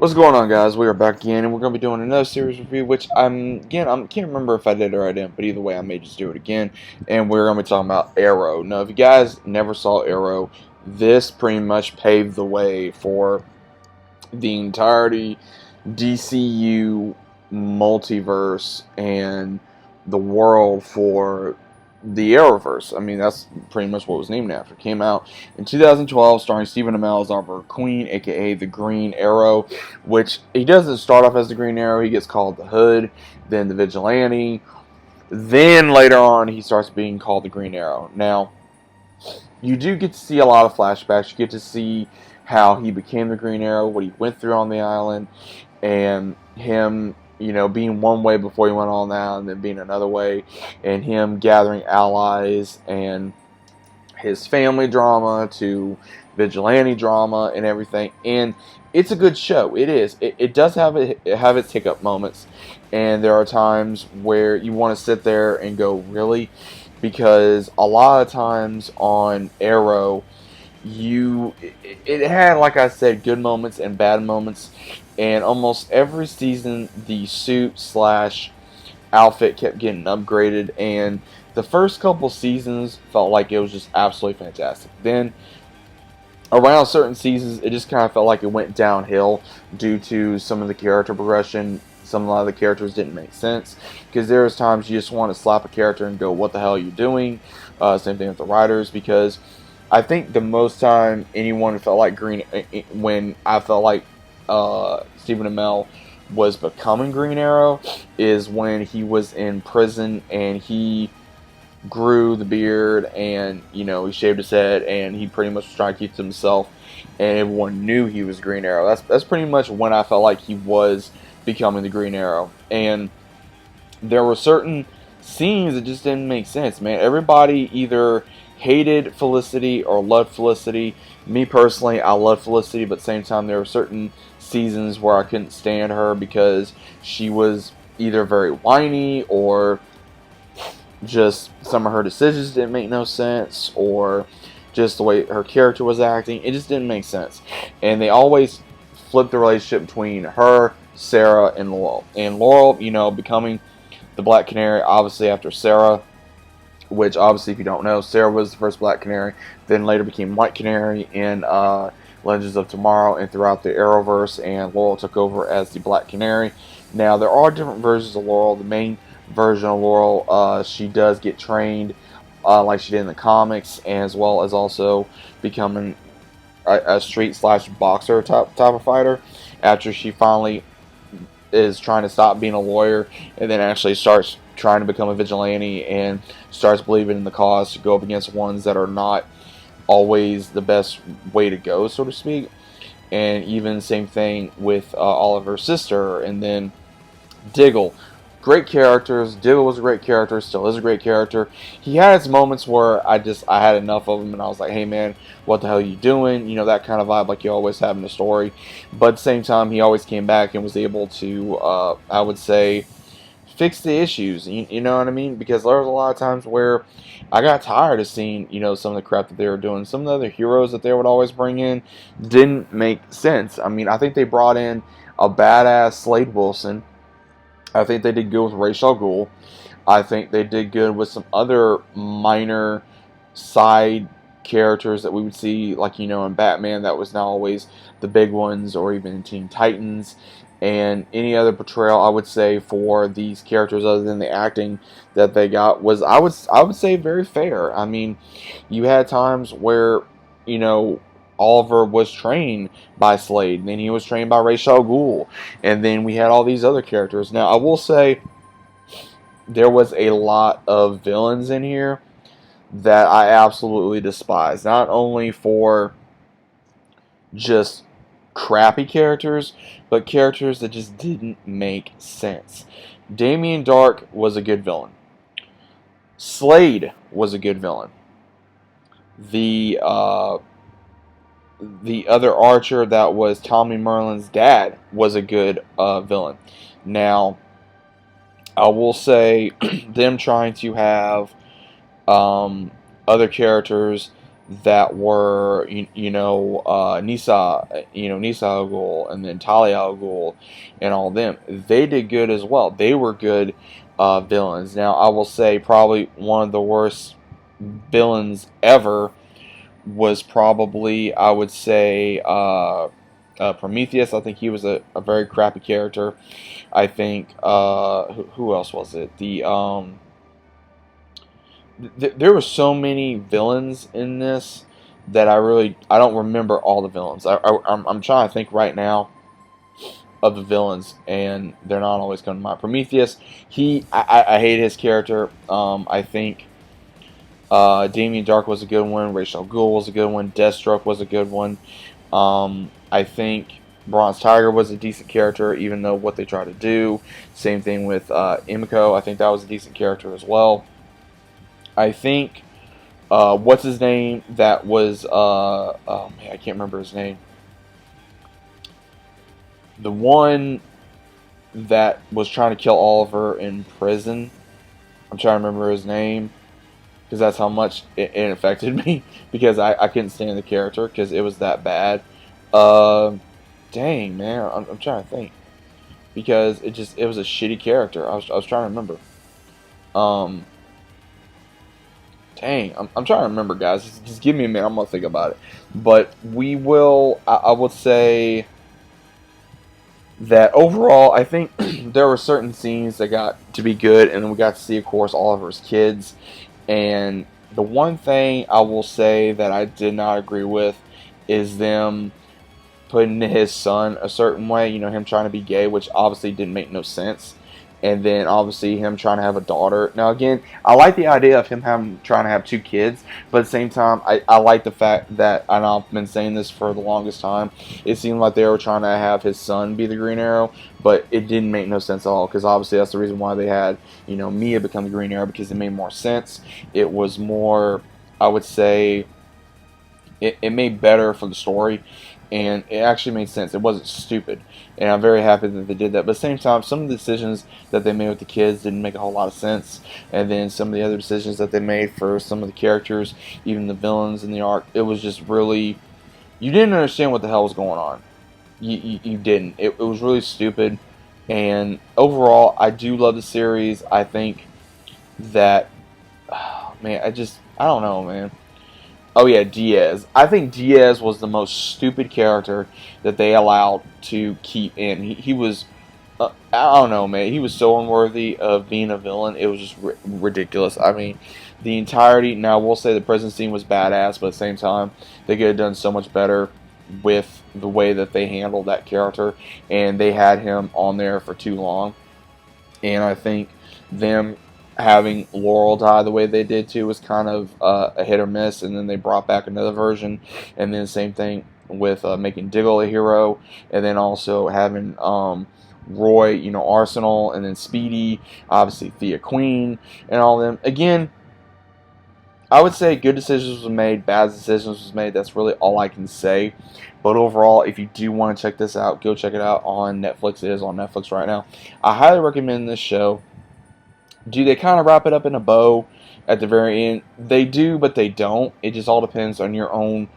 What's going on, guys? We are back again, and we're going to be doing another series review, which I can't remember if I did or I didn't, but either way, I may just do it again, and we're going to be talking about Arrow. Now, if you guys never saw Arrow, this pretty much paved the way for the entirety DCU multiverse and the world for the arrowverse. I mean, that's pretty much what it was named after. It came out in 2012, starring Stephen Amell as Oliver Queen, aka the Green Arrow, which he doesn't start off as the Green Arrow. He gets called the Hood, then the Vigilante. Then later on, he starts being called the Green Arrow. Now, you do get to see a lot of flashbacks. You get to see how he became the Green Arrow, what he went through on the island, and him, being one way before he went on the island, then being another way, and him gathering allies, and his family drama to vigilante drama and everything. And it's a good show. It is. It does have its hiccup moments, and there are times where you want to sit there and go, really? Because a lot of times on Arrow, it had, like I said, good moments and bad moments, and almost every season the suit slash outfit kept getting upgraded, and the first couple seasons felt like it was just absolutely fantastic. Then around certain seasons, it just kind of felt like it went downhill due to some of the character progression. A lot of the characters didn't make sense, because there's times you just want to slap a character and go, what the hell are you doing? Same thing with the writers, because I think the most time anyone felt like when I felt like Stephen Amell was becoming Green Arrow is when he was in prison and he grew the beard, and he shaved his head, and he pretty much was trying to keep to himself, and everyone knew he was Green Arrow. That's pretty much when I felt like he was becoming the Green Arrow. And there were certain scenes that just didn't make sense, man. Everybody either hated Felicity or loved Felicity. Me personally, I love Felicity, but at the same time, there were certain seasons where I couldn't stand her because she was either very whiny, or just some of her decisions didn't make no sense, or just the way her character was acting. It just didn't make sense. And they always flipped the relationship between her, Sarah, and Laurel. And Laurel, becoming the Black Canary, obviously after Sarah, which obviously, if you don't know, Sarah was the first Black Canary, then later became White Canary in Legends of Tomorrow and throughout the Arrowverse, and Laurel took over as the Black Canary. Now, there are different versions of Laurel. The main version of Laurel, she does get trained like she did in the comics, as well as also becoming a street slash boxer type of fighter after she finally is trying to stop being a lawyer and then actually starts trying to become a vigilante and starts believing in the cause to go up against ones that are not always the best way to go, so to speak. And even same thing with Oliver's sister, and then Diggle. Great characters. Diggle was a great character, still is a great character. He had his moments where I had enough of him, and I was like, hey man, what the hell are you doing? That kind of vibe like you always have in a story. But at the same time, he always came back and was able to, I would say, fix the issues. You know what I mean? Because there was a lot of times where I got tired of seeing, some of the crap that they were doing. Some of the other heroes that they would always bring in didn't make sense. I mean, I think they brought in a badass Slade Wilson. I think they did good with Ra's al Ghul. I think they did good with some other minor side characters that we would see, like, in Batman, that was not always the big ones, or even in Teen Titans. And any other portrayal, I would say, for these characters, other than the acting that they got, was, I would say, very fair. I mean, you had times where, Oliver was trained by Slade, and then he was trained by Ra's al Ghul, and then we had all these other characters. Now, I will say, there was a lot of villains in here that I absolutely despise. Not only for just crappy characters, but characters that just didn't make sense. Damien Dark was a good villain. Slade was a good villain. The other Archer that was Tommy Merlin's dad was a good villain. Now, I will say them trying to have other characters that were Nisa Al Ghul, and then Talia Al Ghul, and all them. They did good as well. They were good villains. Now I will say probably one of the worst villains ever was probably, I would say, Prometheus. I think he was a very crappy character. I think who else was it? There were so many villains in this that I don't remember all the villains. I'm trying to think right now of the villains, and they're not always coming to mind. Prometheus, I hate his character. I think Damien Dark was a good one. Rachel Gould was a good one. Deathstroke was a good one. I think Bronze Tiger was a decent character, even though what they tried to do. Same thing with Emiko. I think that was a decent character as well. I think what's his name? That was oh man, I can't remember his name. The one that was trying to kill Oliver in prison. I'm trying to remember his name because that's how much it affected me because I couldn't stand the character because it was that bad. Dang man, I'm trying to think because it was a shitty character. I was trying to remember. Um, Dang, I'm trying to remember, guys. Just give me a minute. I'm gonna think about it. But we will. I would say that overall, I think there were certain scenes that got to be good, and then we got to see, of course, Oliver's kids. And the one thing I will say that I did not agree with is them putting his son a certain way. You know, him trying to be gay, which obviously didn't make no sense. And then obviously him trying to have a daughter. Now again, I like the idea of him trying to have two kids, but at the same time, I like the fact that, and I've been saying this for the longest time, it seemed like they were trying to have his son be the Green Arrow, but it didn't make no sense at all, because obviously that's the reason why they had, Mia become the Green Arrow, because it made more sense. It was more, I would say, it made better for the story, and it actually made sense. It wasn't stupid, and I'm very happy that they did that. But at the same time, some of the decisions that they made with the kids didn't make a whole lot of sense, and then some of the other decisions that they made for some of the characters, even the villains in the arc, it was just really, you didn't understand what the hell was going on. You didn't. It was really stupid, and overall, I do love the series. I think that, oh, man, I don't know, man. Oh yeah, Diaz. I think Diaz was the most stupid character that they allowed to keep in. He was, I don't know, man. He was so unworthy of being a villain. It was just ridiculous. I mean, the entirety. Now, we'll say the prison scene was badass, but at the same time, they could have done so much better with the way that they handled that character, and they had him on there for too long. And I think them having Laurel die the way they did too was kind of a hit or miss, and then they brought back another version, and then same thing with making Diggle a hero, and then also having Roy, Arsenal, and then Speedy, obviously Thea Queen, and all them. Again, I would say good decisions were made, bad decisions was made. That's really all I can say. But overall, if you do want to check this out, go check it out on Netflix. It is on Netflix right now. I highly recommend this show. Do they kind of wrap it up in a bow at the very end? They do, but they don't. It just all depends on your own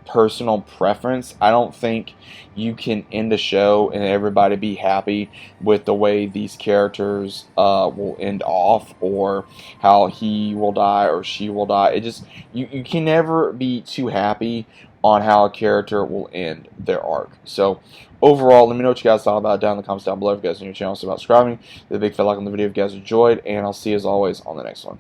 personal preference. I don't think you can end a show and everybody be happy with the way these characters will end off, or how he will die or she will die. It just, you can never be too happy on how a character will end their arc. So overall, let me know what you guys thought about it down in the comments down below. If you guys are new to the channel, so about subscribing. Leave a big fat like on the video if you guys enjoyed, and I'll see you as always on the next one.